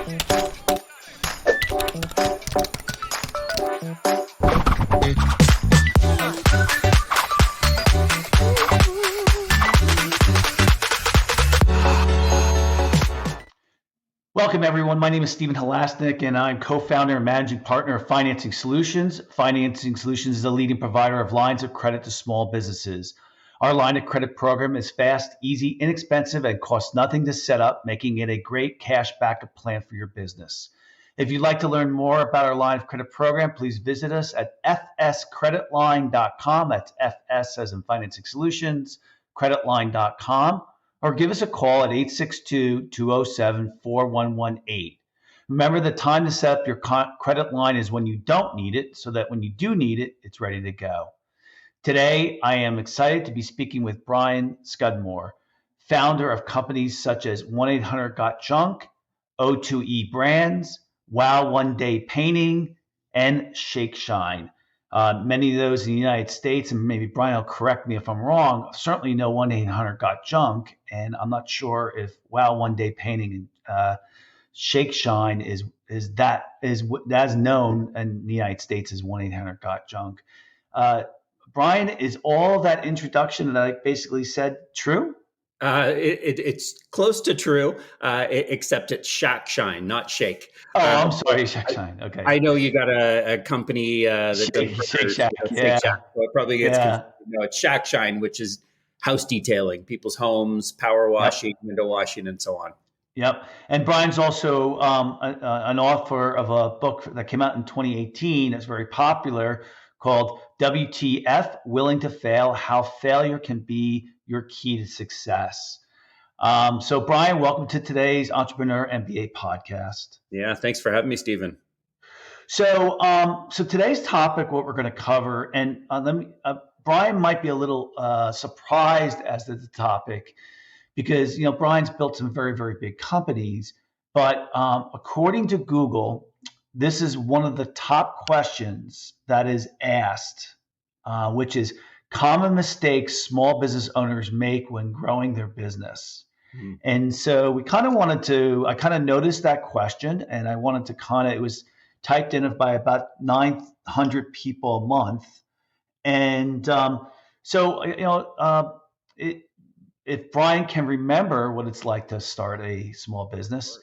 Welcome, everyone. My name is Stephen Halasnik, and I'm co-founder and managing partner of Financing Solutions. Financing Solutions is a leading provider of lines of credit to small businesses. Our line of credit program is fast, easy, inexpensive, and costs nothing to set up, making it a great cash backup plan for your business. If you'd like to learn more about our line of credit program, please visit us at fscreditline.com. That's FS as in Financing Solutions, creditline.com. Or give us a call at 862-207-4118. Remember, the time to set up your credit line is when you don't need it, so that when you do need it, it's ready to go. Today, I am excited to be speaking with Brian Scudamore, founder of companies such as 1-800-GOT-JUNK, O2E Brands, Wow One Day Painting, and Shake Shine. Many of those in the United States, and maybe Brian will correct me if I'm wrong, certainly know 1-800-GOT-JUNK, and I'm not sure if Wow One Day Painting and Shake Shine is as known in the United States as 1-800-GOT-JUNK. Brian, is all that introduction that I basically said true? It's close to true, except it's Shack Shine, not Shake. I'm sorry, Shack Shine. Okay. I know you got a company that does Shake Shack. Shake Shack. So it probably gets confused. It's Shack Shine, which is house detailing, people's homes, power washing, window washing, and so on. Yep. And Brian's also an author of a book that came out in 2018 that's very popular called WTF, Willing to Fail, How Failure Can Be Your Key to Success. So Brian, welcome to today's Entrepreneur MBA podcast. Yeah, thanks for having me, Stephen. So today's topic, what we're going to cover, and Brian might be a little surprised as to the topic because, Brian's built some very, very big companies, but according to Google, this is one of the top questions that is asked, which is common mistakes small business owners make when growing their business. Mm-hmm. And so I kind of noticed that question, and I wanted to it was typed in by about 900 people a month. And if Brian can remember what it's like to start a small business,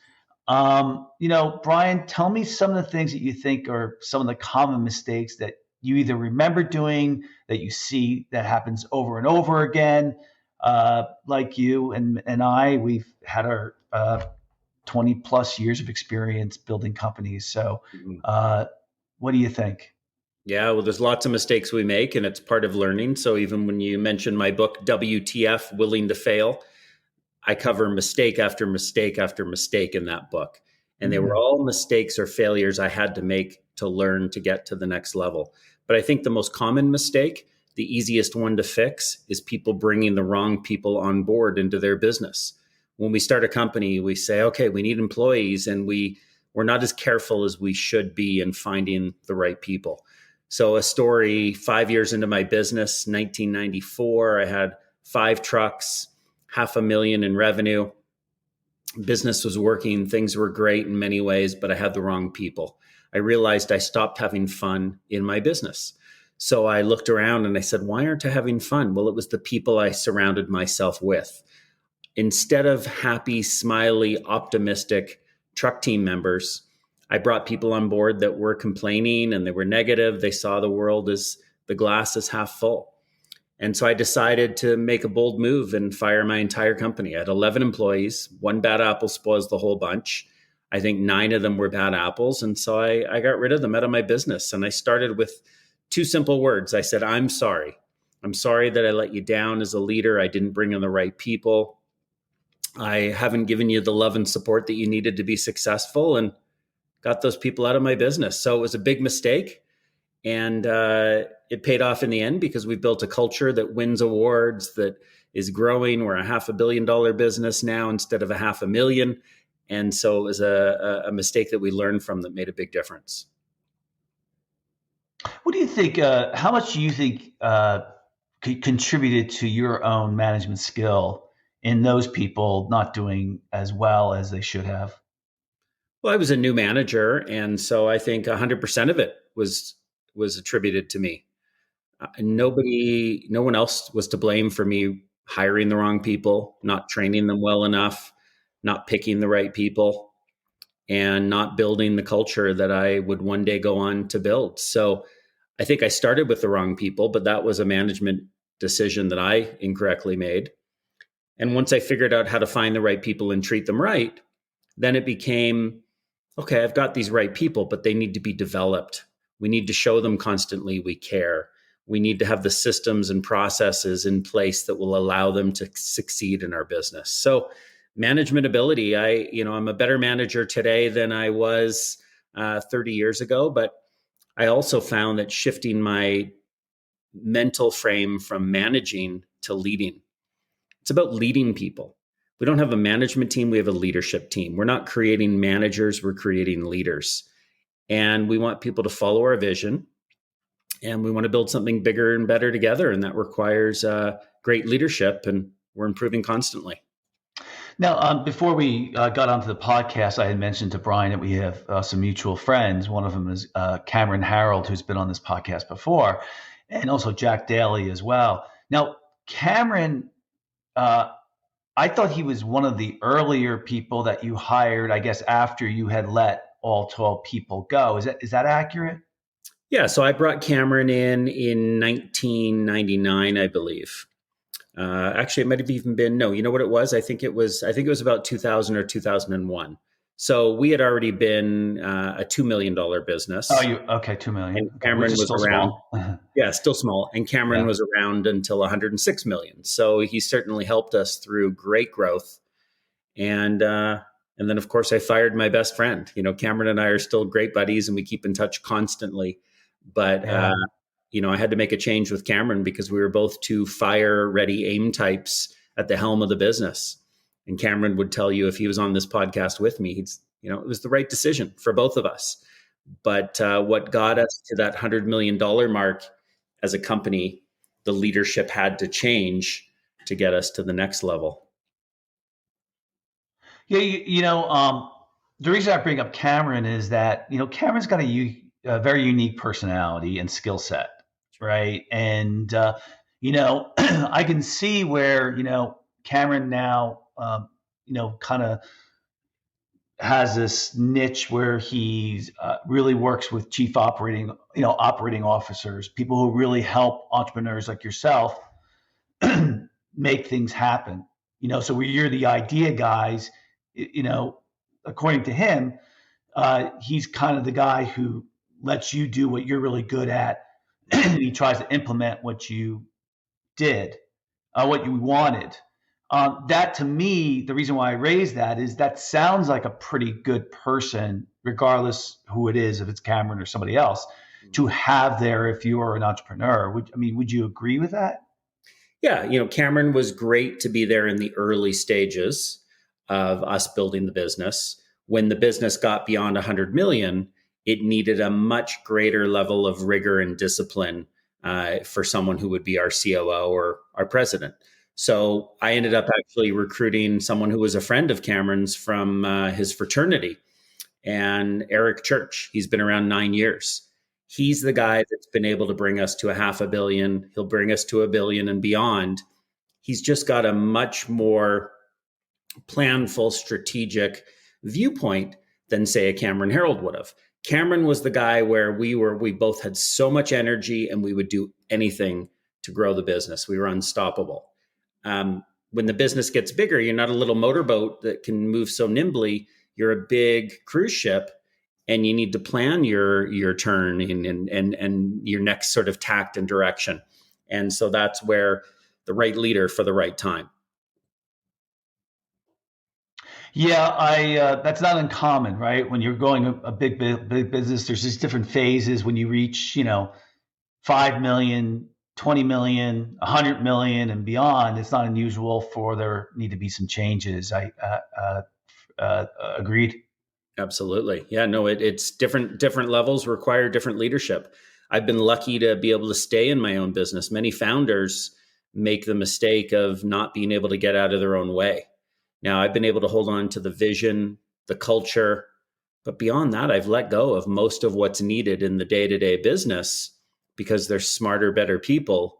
Brian, tell me some of the things that you think are some of the common mistakes that you either remember doing, that you see that happens over and over again, like you and I, we've had our 20 plus years of experience building companies. So what do you think? Yeah, well, there's lots of mistakes we make, and it's part of learning. So even when you mentioned my book, WTF, Willing to Fail, I cover mistake after mistake after mistake in that book. And they were all mistakes or failures I had to make to learn to get to the next level. But I think the most common mistake, the easiest one to fix, is people bringing the wrong people on board into their business. When we start a company, we say, okay, we need employees, and we're not as careful as we should be in finding the right people. So a story, 5 years into my business, 1994, I had 5 trucks, $500,000 in revenue. Business was working. Things were great in many ways, but I had the wrong people. I realized I stopped having fun in my business. So I looked around and I said, why aren't I having fun? Well, it was the people I surrounded myself with. Instead of happy, smiley, optimistic truck team members, I brought people on board that were complaining and they were negative. They saw the world as the glass is half full. And so I decided to make a bold move and fire my entire company. I had 11 employees. One bad apple spoils the whole bunch. I think 9 of them were bad apples. And so I got rid of them out of my business. And I started with 2 simple words. I said, I'm sorry. I'm sorry that I let you down as a leader. I didn't bring in the right people. I haven't given you the love and support that you needed to be successful, and got those people out of my business. So it was a big mistake. And it paid off in the end because we built a culture that wins awards, that is growing. We're a $500 million business now instead of a $500,000. And so it was a mistake that we learned from that made a big difference. What do you think, how much do you think contributed to your own management skill in those people not doing as well as they should have? Well, I was a new manager, and so I think 100% of it was attributed to me. No one else was to blame for me hiring the wrong people, not training them well enough, not picking the right people, and not building the culture that I would one day go on to build. So I think I started with the wrong people, but that was a management decision that I incorrectly made. And once I figured out how to find the right people and treat them right, then it became okay, I've got these right people, but they need to be developed. We need to show them constantly we care. We need to have the systems and processes in place that will allow them to succeed in our business. So, management ability, I'm a better manager today than I was 30 years ago, but I also found that shifting my mental frame from managing to leading, it's about leading people. We don't have a management team, we have a leadership team. We're not creating managers, we're creating leaders. And we want people to follow our vision, and we want to build something bigger and better together. And that requires great leadership, and we're improving constantly. Now, before we got onto the podcast, I had mentioned to Brian that we have some mutual friends. One of them is Cameron Harold, who's been on this podcast before, and also Jack Daly as well. Now, Cameron, I thought he was one of the earlier people that you hired, I guess, after you had let all 12 people go. Is that accurate? Yeah, so I brought Cameron in 1999, I believe. Actually, it might have even been no. You know what it was? I think it was about 2000 or 2001. So we had already been a $2 million business. Oh, you okay? 2 million. And Okay, which Cameron is was still around. small. Yeah, still small. And Cameron Yeah. was around until 106 million. So he certainly helped us through great growth. And then of course I fired my best friend. Cameron and I are still great buddies, and we keep in touch constantly. But Yeah. I had to make a change with Cameron because we were both two fire ready aim types at the helm of the business. And Cameron would tell you if he was on this podcast with me, it was the right decision for both of us. But what got us to that $100 million mark as a company, the leadership had to change to get us to the next level. Yeah, the reason I bring up Cameron is that Cameron's got a very unique personality and skill set, right? And I can see where Cameron now kind of has this niche where he's really works with chief operating officers, people who really help entrepreneurs like yourself make things happen. So where you're the idea guys, you know, according to him, he's kind of the guy who lets you do what you're really good at. And he tries to implement what you did, what you wanted. That to me, the reason why I raised that is that sounds like a pretty good person, regardless who it is, if it's Cameron or somebody else, to have there if you are an entrepreneur. Would you agree with that? Yeah, Cameron was great to be there in the early stages of us building the business. When the business got beyond 100 million, it needed a much greater level of rigor and discipline for someone who would be our COO or our president. So I ended up actually recruiting someone who was a friend of Cameron's from his fraternity, and Eric Church. He's been around 9 years. He's the guy that's been able to bring us to a $500 million. He'll bring us to $1 billion and beyond. He's just got a much more planful, strategic viewpoint than, say, a Cameron Harold would have. Cameron was the guy where we both had so much energy and we would do anything to grow the business. We were unstoppable. When the business gets bigger, you're not a little motorboat that can move so nimbly. You're a big cruise ship, and you need to plan your turn and your next sort of tact and direction. And so that's where the right leader for the right time. Yeah, I that's not uncommon, right? When you're going a big business, there's these different phases. When you reach, 5 million, 20 million, 100 million, and beyond, it's not unusual for there need to be some changes. I agreed. Absolutely. Yeah, no, it's different levels require different leadership. I've been lucky to be able to stay in my own business. Many founders make the mistake of not being able to get out of their own way. Now, I've been able to hold on to the vision, the culture, But beyond that, I've let go of most of what's needed in the day-to-day business because there's smarter, better people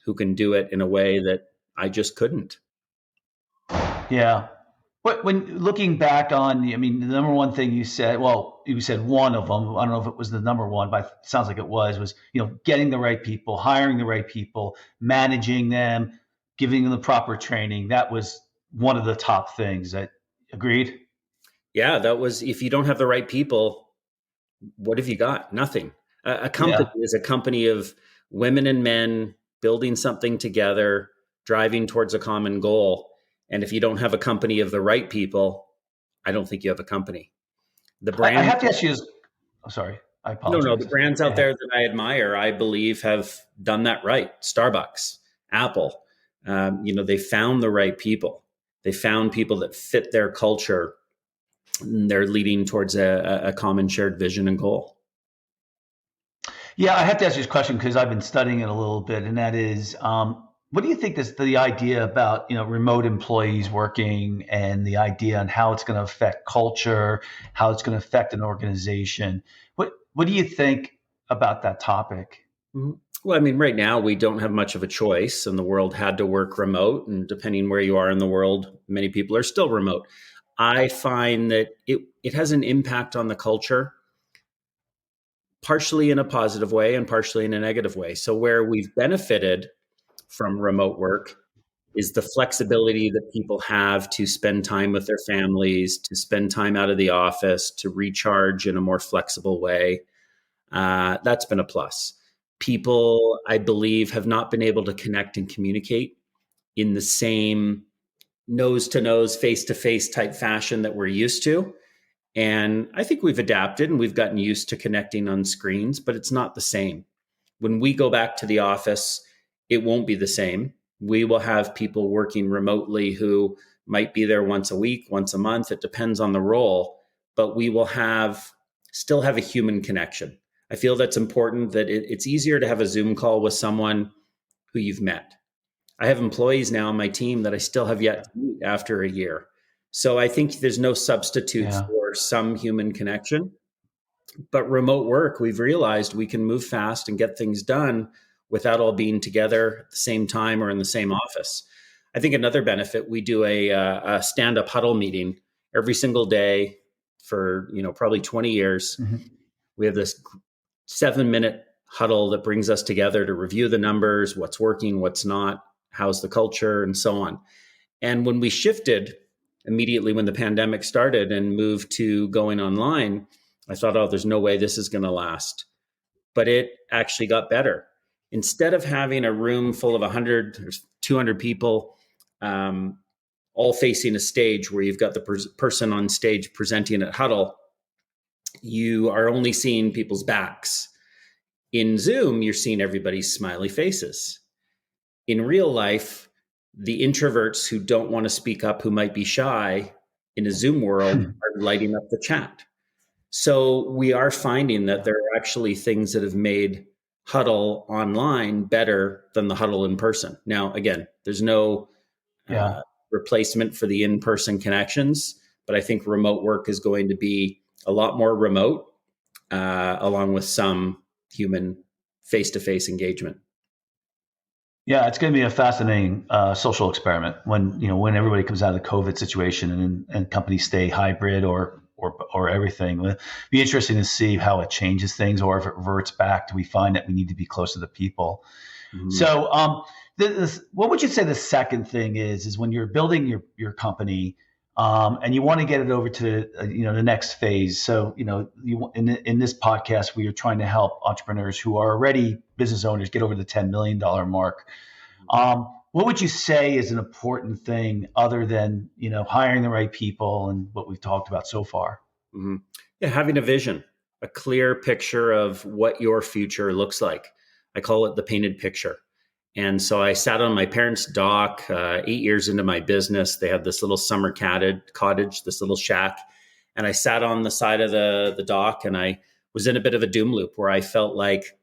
who can do it in a way that I just couldn't. Yeah. But when looking back on, I mean, the number one thing you said, well, you said one of them. I don't know if it was the number one, but it sounds like it was, getting the right people, hiring the right people, managing them, giving them the proper training. That was one of the top things. That agreed? Yeah, that was, if you don't have the right people, what have you got? Nothing. A company Yeah. is a company of women and men building something together, driving towards a common goal. And if you don't have a company of the right people, I don't think you have a company. The I brand, have to ask you this. I'm sorry. I no, the apologize. brands Go out ahead. there that I admire, I believe, have done that right. Starbucks, Apple, they found the right people. They found people that fit their culture. And they're leading towards a common shared vision and goal. Yeah, I have to ask you this question because I've been studying it a little bit, and that is, what do you think is the idea about remote employees working and the idea on how it's going to affect culture, how it's going to affect an organization? What do you think about that topic? Mhm. Well, I mean, right now we don't have much of a choice, and the world had to work remote. And depending where you are in the world, many people are still remote. I find that it has an impact on the culture, partially in a positive way and partially in a negative way. So, where we've benefited from remote work is the flexibility that people have to spend time with their families, to spend time out of the office, to recharge in a more flexible way. That's been a plus. People, I believe, have not been able to connect and communicate in the same nose to nose, face to face type fashion that we're used to. And I think we've adapted and we've gotten used to connecting on screens, but it's not the same. When we go back to the office, it won't be the same. We will have people working remotely who might be there once a week, once a month. It depends on the role, but we will still have a human connection. I feel that's important, that it's easier to have a Zoom call with someone who you've met. I have employees now on my team that I still have yet to meet after a year. So I think there's no substitute Yeah. for some human connection. But remote work, we've realized we can move fast and get things done without all being together at the same time or in the same office. I think another benefit, we do a stand-up huddle meeting every single day for probably 20 years. Mhm. We have this 7-minute huddle that brings us together to review the numbers, what's working, what's not, how's the culture, and so on. And when we shifted immediately when the pandemic started and moved to going online, I thought, oh, there's no way this is going to last. But it actually got better. Instead of having a room full of 100 or 200 people, all facing a stage where you've got the person on stage presenting at huddle, you are only seeing people's backs. In Zoom, you're seeing everybody's smiley faces. In real life, the introverts who don't want to speak up, who might be shy in a Zoom world, are lighting up the chat. So we are finding that there are actually things that have made huddle online better than the huddle in person. Now, again, there's no Yeah. replacement for the in-person connections, but I think remote work is going to be a lot more remote, along with some human face-to-face engagement. Yeah, it's going to be a fascinating social experiment when everybody comes out of the COVID situation and companies stay hybrid or everything. It'll be interesting to see how it changes things, or if it reverts back. Do we find that we need to be close to the people? Mhm. So, what would you say the second thing is when you're building your company, and you want to get it over to the next phase? So, in this podcast, we are trying to help entrepreneurs who are already business owners get over the $10 million mark. What would you say is an important thing other than hiring the right people and what we've talked about so far? Mm-hmm. Yeah, having a vision, a clear picture of what your future looks like. I call it the painted picture. And so I sat on my parents' dock 8 years into my business. They had this little summer cottage, this little shack. And I sat on the side of the dock, and I was in a bit of a doom loop where I felt like,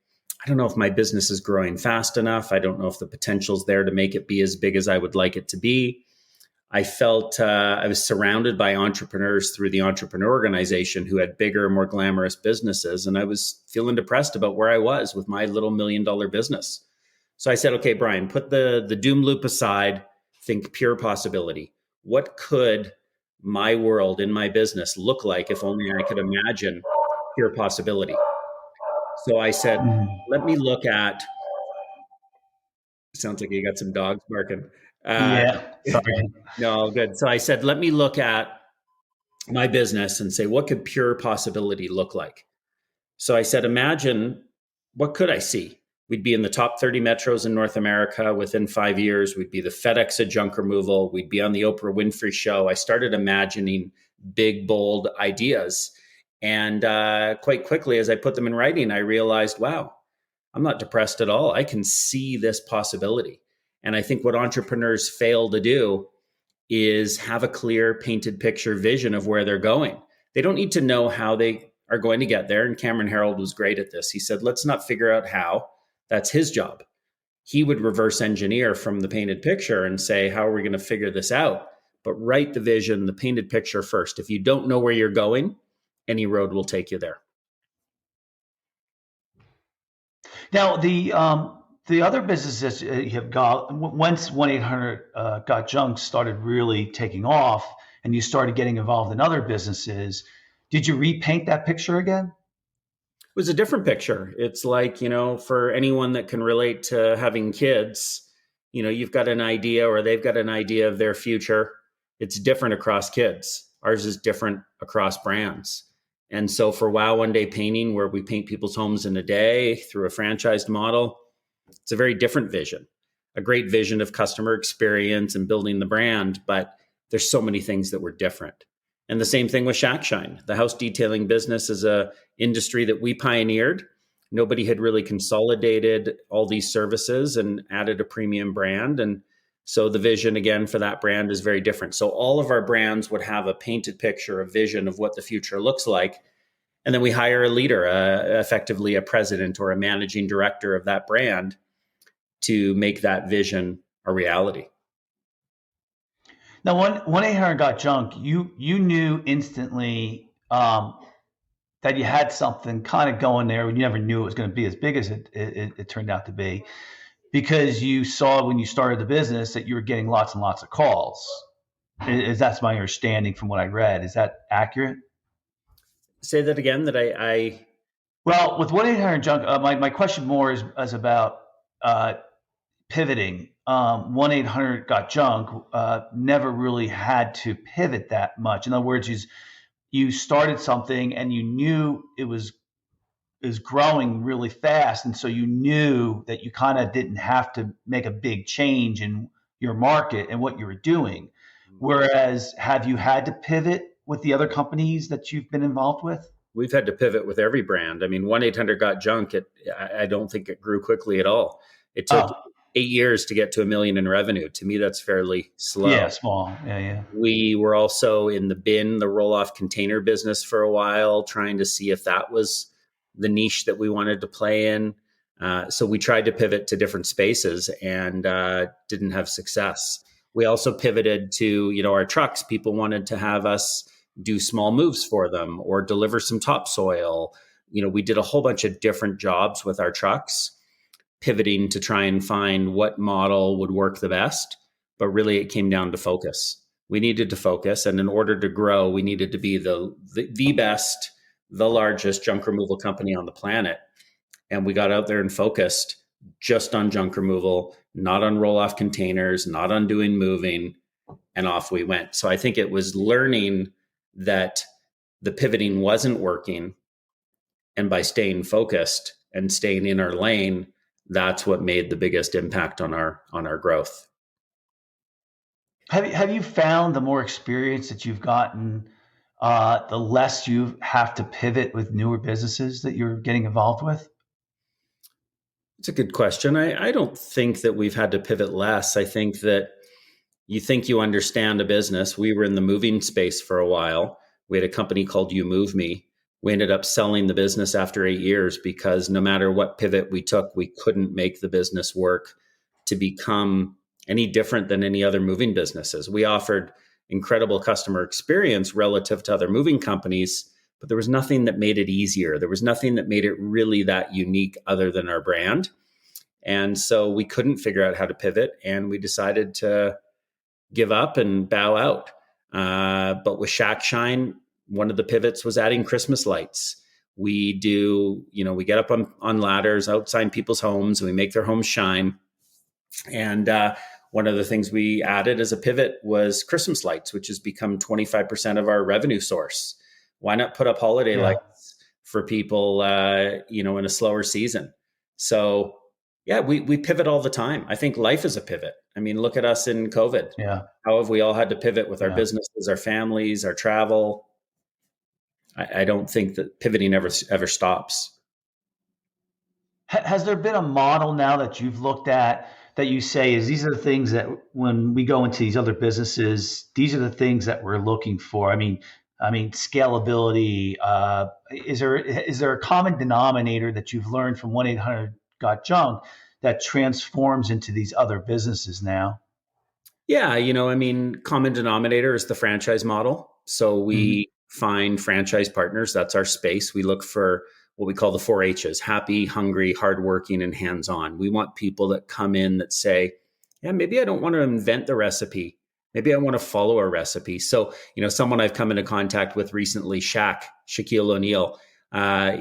I don't know if my business is growing fast enough. I don't know if the potential's there to make it be as big as I would like it to be. I felt I was surrounded by entrepreneurs through the entrepreneur organization who had bigger, more glamorous businesses. And I was feeling depressed about where I was with my little $1 million business. So I said, okay, Brian, put the doom loop aside, think pure possibility. What could my world in my business look like if only I could imagine pure possibility? So I said, Mhm. let me look at, sounds like you got some dogs barking. Uh, Yeah, sorry. no, good. So I said, let me look at my business and say, what could pure possibility look like? So I said, imagine what could I see? We'd be in the top 30 metros in North America within 5 years. We'd be the FedEx of junk removal. We'd be on the Oprah Winfrey show. I started imagining big, bold ideas. And quite quickly, as I put them in writing, I realized, wow, I'm not depressed at all. I can see this possibility. And I think what entrepreneurs fail to do is have a clear painted picture vision of where they're going. They don't need to know how they are going to get there. And Cameron Harold was great at this. He said, let's not figure out how. That's his job. He would reverse engineer from the painted picture and say, how are we going to figure this out? But write the vision, the painted picture first. If you don't know where you're going, any road will take you there. Now, the other businesses you have got, once 1-800 Got Junk started really taking off and you started getting involved in other businesses, did you repaint that picture again? It was a different picture. It's like, for anyone that can relate to having kids, you've got an idea or they've got an idea of their future. It's different across kids. Ours is different across brands. And so for Wow One Day Painting, where we paint people's homes in a day through a franchised model, it's a very different vision, a great vision of customer experience and building the brand. But there's so many things that were different. And the same thing with Shack Shine. The house detailing business is a industry that we pioneered. Nobody had really consolidated all these services and added a premium brand. And so the vision again for that brand is very different. So all of our brands would have a painted picture, a vision of what the future looks like. And then we hire a leader, effectively a president or a managing director of that brand to make that vision a reality. Now, 1-800 Got Junk, you knew instantly that you had something kind of going there. You never knew it was going to be as big as it turned out to be, because you saw when you started the business that you were getting lots and lots of calls. That's my understanding from what I read. Is that accurate? Say that again. That I Well, with 1-800 Junk, my question more is about pivoting. 1-800 Got Junk never really had to pivot that much. In other words, you started something and you knew it was growing really fast, and so you knew that you kind of didn't have to make a big change in your market and what you were doing. Whereas, have you had to pivot with the other companies that you've been involved with? we've had to pivot with every brand. I mean, 1-800 Got Junk. I don't think it grew quickly at all. It took Oh, 8 years to get to $1 million in revenue. To me, that's fairly slow. yeah, small. Yeah, yeah. We were also in the roll-off container business for a while, trying to see if that was the niche that we wanted to play in. So we tried to pivot to different spaces and didn't have success. We also pivoted to, our trucks. People wanted to have us do small moves for them or deliver some topsoil. We did a whole bunch of different jobs with our trucks, pivoting to try and find what model would work the best. But really, it came down to focus. We needed to focus. And in order to grow, we needed to be the best, the largest junk removal company on the planet. And we got out there and focused just on junk removal, not on roll off containers, not on doing moving, and off we went. So I think it was learning that the pivoting wasn't working. And by staying focused and staying in our lane, that's what made the biggest impact on our growth. Have you found the more experience that you've gotten, the less you have to pivot with newer businesses that you're getting involved with? It's a good question. I don't think that we've had to pivot less. I think that you think you understand a business. We were in the moving space for a while. We had a company called You Move Me. We ended up selling the business after 8 years because no matter what pivot we took, we couldn't make the business work to become any different than any other moving businesses. We offered incredible customer experience relative to other moving companies, but there was nothing that made it easier. There was nothing that made it really that unique other than our brand. And so we couldn't figure out how to pivot, and we decided to give up and bow out. But with Shack Shine, one of the pivots was adding Christmas lights. We do, we get up on ladders outside people's homes and we make their homes shine. And one of the things we added as a pivot was Christmas lights, which has become 25% of our revenue source. Why not put up holiday lights for people, in a slower season? So yeah, we pivot all the time. I think life is a pivot. I mean, look at us in COVID. Yeah. How have we all had to pivot with our businesses, our families, our travel? I don't think that pivoting ever stops. Has there been a model now that you've looked at that you say is these are the things that when we go into these other businesses, these are the things that we're looking for? I mean, scalability. Is there a common denominator that you've learned from 1-800 Got Junk that transforms into these other businesses now? Yeah, common denominator is the franchise model. So we find franchise partners. That's our space. We look for what we call the 4 H's: happy, hungry, hardworking, and hands-on. We want people that come in that say, yeah, maybe I don't want to invent the recipe. Maybe I want to follow a recipe. So, someone I've come into contact with recently, Shaquille O'Neal,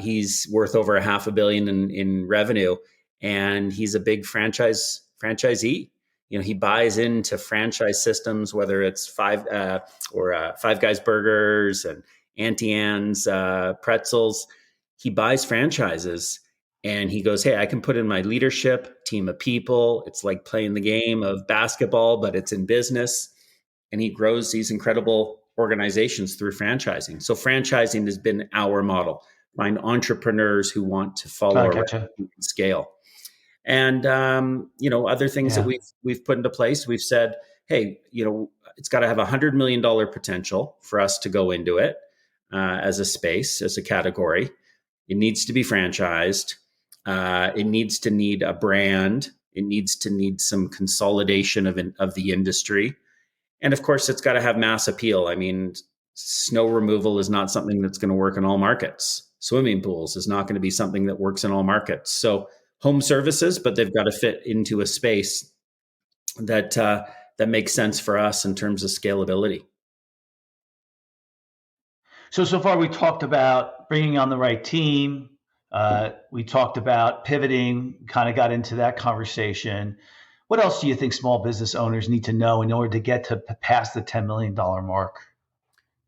he's worth over $500 million in revenue, and he's a big franchisee. He buys into franchise systems, whether it's Five Guys Burgers and Auntie Anne's pretzels. He buys franchises and he goes, hey, I can put in my leadership team of people. It's like playing the game of basketball, but it's in business. And he grows these incredible organizations through franchising. So franchising has been our model. Find entrepreneurs who want to follow a scale. And, other things that we've put into place. We've said, hey, it's got to have $100 million potential for us to go into it as a space, as a category. It needs to be franchised. It needs to need a brand. It needs to need some consolidation of the industry. And of course, it's got to have mass appeal. I mean, snow removal is not something that's going to work in all markets. Swimming pools is not going to be something that works in all markets. So home services, but they've got to fit into a space that makes sense for us in terms of scalability. So far we talked about bringing on the right team. We talked about pivoting, kind of got into that conversation. What else do you think small business owners need to know in order to get to past the $10 million mark?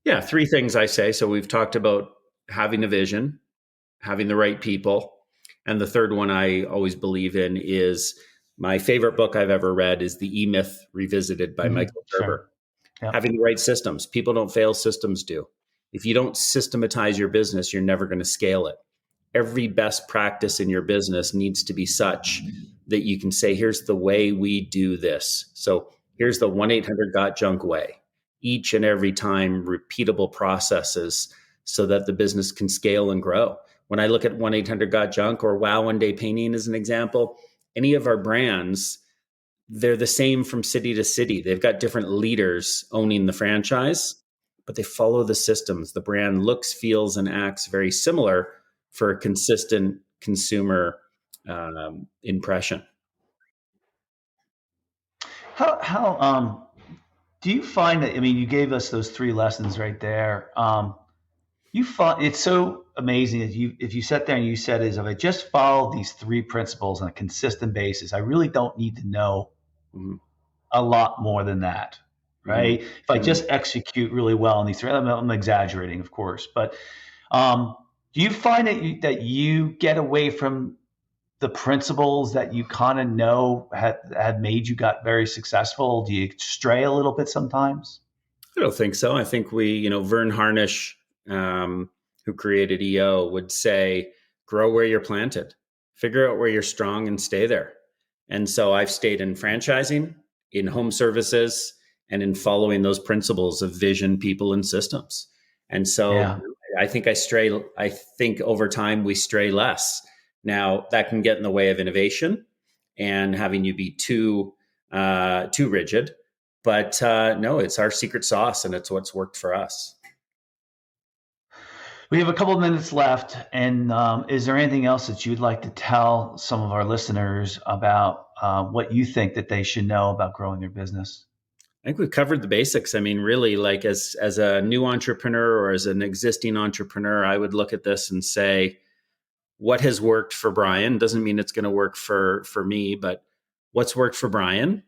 Yeah, 3 things I say. So we've talked about having a vision, having the right people. And the third one I always believe in is my favorite book I've ever read is The E-Myth Revisited by Michael Gerber. Sure. Having the right systems. People don't fail, systems do. If you don't systematize your business, you're never going to scale it. Every best practice in your business needs to be such that you can say, here's the way we do this. So here's the 1-800 Got Junk way. Each and every time, repeatable processes so that the business can scale and grow. When I look at 1-800 Got Junk or Wow One Day Painting as an example, any of our brands, they're the same from city to city. They've got different leaders owning the franchise, but they follow the systems. The brand looks, feels, and acts very similar for a consistent consumer impression. How do you find that? I mean, you gave us those 3 lessons right there. You find it's so amazing that if you sat there and you said, if I just follow these 3 principles on a consistent basis, I really don't need to know a lot more than that, right? If I just execute really well on these 3, I'm exaggerating, of course, but do you find that you get away from the principles that you kind of know had made you got very successful? Do you stray a little bit sometimes? I don't think so. I think Vern Harnish, who created EO, would say, grow where you're planted, figure out where you're strong and stay there. And so I've stayed in franchising, in home services, and in following those principles of vision, people, and systems. And so I think over time we stray less. Now that can get in the way of innovation and having you be too too rigid. But no, it's our secret sauce, and it's what's worked for us. We have a couple of minutes left, and is there anything else that you'd like to tell some of our listeners about what you think that they should know about growing their business? I think we've covered the basics. I mean, really, like as a new entrepreneur or as an existing entrepreneur, I would look at this and say, what has worked for Brian doesn't mean it's going to work for me, but what's worked for Brian?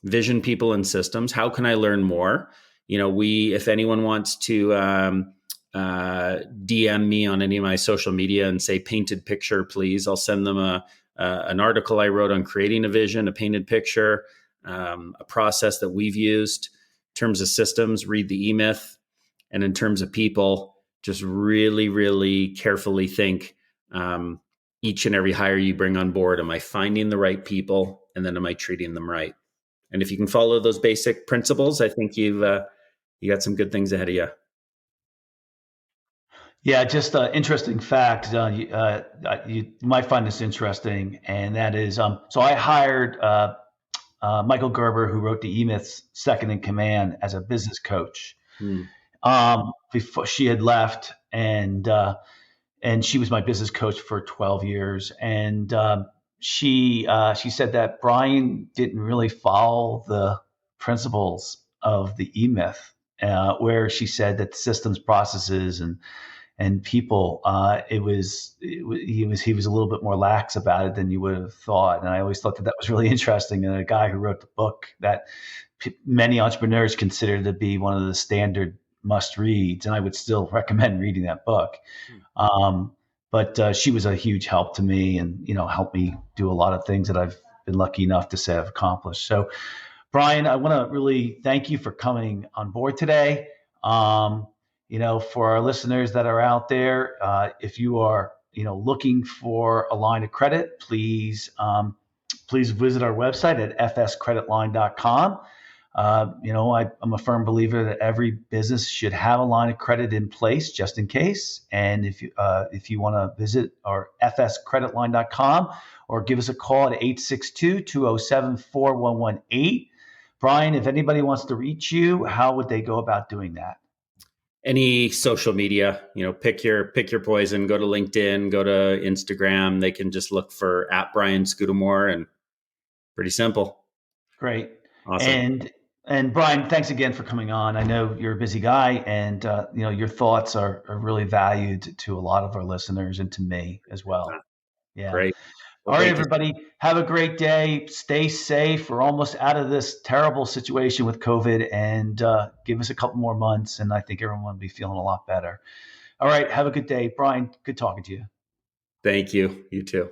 Vision, people, and systems. How can I learn more? If anyone wants to DM me on any of my social media and say painted picture, please, I'll send them an article I wrote on creating a vision, a painted picture, a process that we've used. In terms of systems, read the E-Myth. And in terms of people, just really, really carefully think each and every hire you bring on board, am I finding the right people? And then am I treating them right? And if you can follow those basic principles, I think you got some good things ahead of you. Yeah, just an interesting fact. You might find this interesting, and that is, so I hired Michael Gerber, who wrote the E-Myth's second in command, as a business coach. Before she had left, and she was my business coach for 12 years. And she said that Brian didn't really follow the principles of the E-Myth, where she said that systems, processes, and people, he was a little bit more lax about it than you would have thought. And I always thought that was really interesting. And a guy who wrote the book that many entrepreneurs consider to be one of the standard must reads, and I would still recommend reading that book. But she was a huge help to me, and helped me do a lot of things that I've been lucky enough to say I've accomplished. So, Brian, I want to really thank you for coming on board today. For our listeners that are out there, if you are looking for a line of credit, please visit our website at fscreditline.com. I'm a firm believer that every business should have a line of credit in place just in case. And if you want to visit our fscreditline.com or give us a call at 862-207-4118. Brian, if anybody wants to reach you, how would they go about doing that? Any social media, pick your poison, go to LinkedIn, go to Instagram. They can just look for @Brian Scudamore, and pretty simple. Great. Awesome. And Brian, thanks again for coming on. I know you're a busy guy, and your thoughts are really valued to a lot of our listeners and to me as well. Yeah. Great. Well, all right, everybody, have a great day. Stay safe. We're almost out of this terrible situation with COVID, and give us a couple more months, and I think everyone will be feeling a lot better. All right, have a good day. Brian, good talking to you. Thank you. You too.